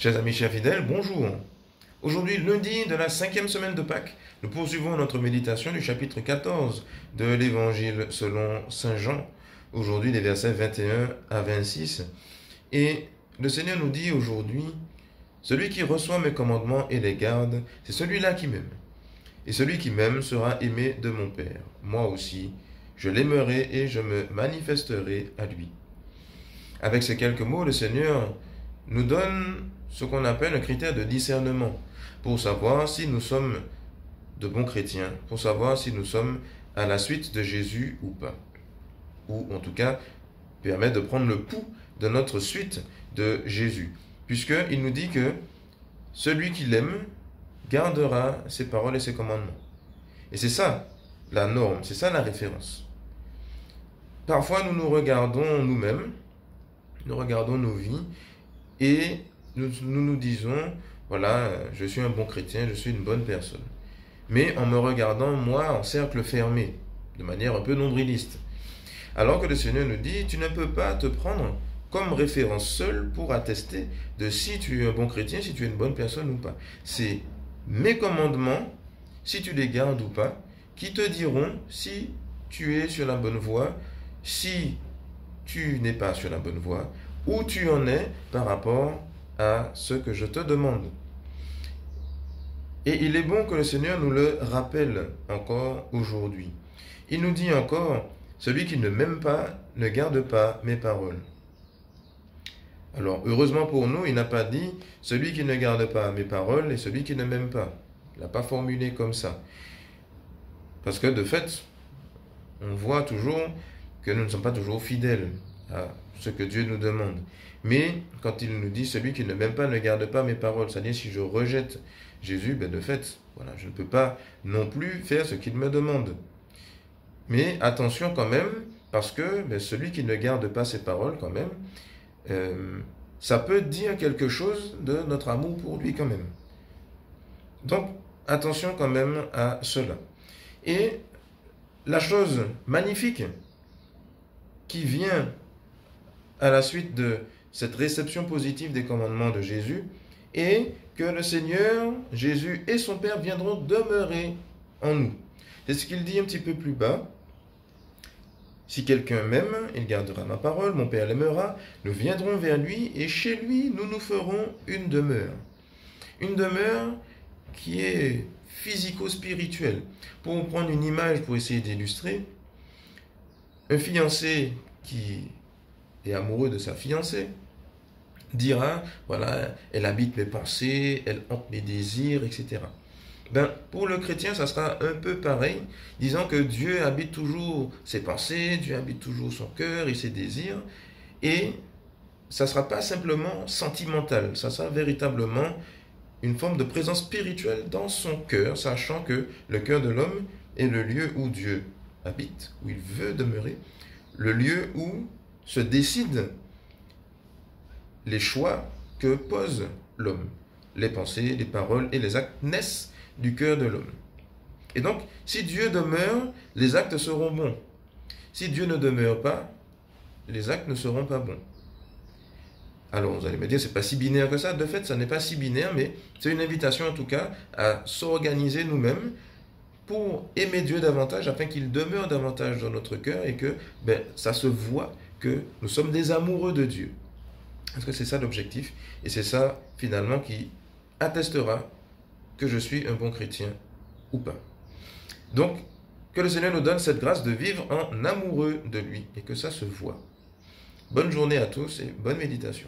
Chers amis, chers fidèles, bonjour. Aujourd'hui, lundi de la 5e semaine de Pâques, nous poursuivons notre méditation du chapitre 14 de l'Évangile selon Saint Jean. Aujourd'hui, les versets 21 à 26. Et le Seigneur nous dit aujourd'hui, « Celui qui reçoit mes commandements et les garde, c'est celui-là qui m'aime. Et celui qui m'aime sera aimé de mon Père. Moi aussi, je l'aimerai et je me manifesterai à lui. » Avec ces quelques mots, le Seigneur nous donne ce qu'on appelle un critère de discernement pour savoir si nous sommes de bons chrétiens, pour savoir si nous sommes à la suite de Jésus ou pas. Ou en tout cas, permettre de prendre le pouls de notre suite de Jésus. Puisqu'il nous dit que celui qui l'aime gardera ses paroles et ses commandements. Et c'est ça la norme, c'est ça la référence. Parfois, nous nous regardons nous-mêmes, nous regardons nos vies et nous disons, voilà, je suis un bon chrétien, je suis une bonne personne. Mais en me regardant, moi, en cercle fermé, de manière un peu nombriliste. Alors que le Seigneur nous dit, tu ne peux pas te prendre comme référence seule pour attester de si tu es un bon chrétien, si tu es une bonne personne ou pas. C'est mes commandements, si tu les gardes ou pas, qui te diront si tu es sur la bonne voie, si tu n'es pas sur la bonne voie, où tu en es par rapport à ce que je te demande. Et il est bon que le Seigneur nous le rappelle encore aujourd'hui. Il nous dit encore, celui qui ne m'aime pas ne garde pas mes paroles. Alors, heureusement pour nous, il n'a pas dit celui qui ne garde pas mes paroles et celui qui ne m'aime pas. Il n'a pas formulé comme ça. Parce que de fait, on voit toujours que nous ne sommes pas toujours fidèles à ce que Dieu nous demande. Mais quand il nous dit celui qui ne m'aime pas ne garde pas mes paroles, c'est-à-dire si je rejette Jésus, de fait, voilà, je ne peux pas non plus faire ce qu'il me demande. Mais attention quand même, parce que celui qui ne garde pas ses paroles quand même, ça peut dire quelque chose de notre amour pour lui quand même. Donc, attention quand même à cela. Et la chose magnifique qui vient à la suite de cette réception positive des commandements de Jésus est que le Seigneur, Jésus et son Père viendront demeurer en nous. C'est ce qu'il dit un petit peu plus bas. Si quelqu'un m'aime, il gardera ma parole, mon Père l'aimera, nous viendrons vers lui et chez lui, nous nous ferons une demeure. Une demeure qui est physico-spirituelle. Pour prendre une image, pour essayer d'illustrer, un fiancé qui est amoureux de sa fiancée dira, voilà, elle habite mes pensées, elle hante mes désirs, etc. Pour le chrétien, ça sera un peu pareil, disant que Dieu habite toujours ses pensées, Dieu habite toujours son cœur et ses désirs, et ça ne sera pas simplement sentimental, ça sera véritablement une forme de présence spirituelle dans son cœur, sachant que le cœur de l'homme est le lieu où Dieu habite, où il veut demeurer, le lieu où se décident les choix que pose l'homme. Les pensées, les paroles et les actes naissent du cœur de l'homme. Et donc, si Dieu demeure, les actes seront bons. Si Dieu ne demeure pas, les actes ne seront pas bons. Alors, vous allez me dire, c'est pas si binaire que ça. De fait, ça n'est pas si binaire, mais c'est une invitation en tout cas à s'organiser nous-mêmes pour aimer Dieu davantage, afin qu'il demeure davantage dans notre cœur et que ça se voit que nous sommes des amoureux de Dieu. Parce que c'est ça l'objectif, et c'est ça finalement qui attestera que je suis un bon chrétien ou pas. Donc, que le Seigneur nous donne cette grâce de vivre en amoureux de lui, et que ça se voit. Bonne journée à tous et bonne méditation.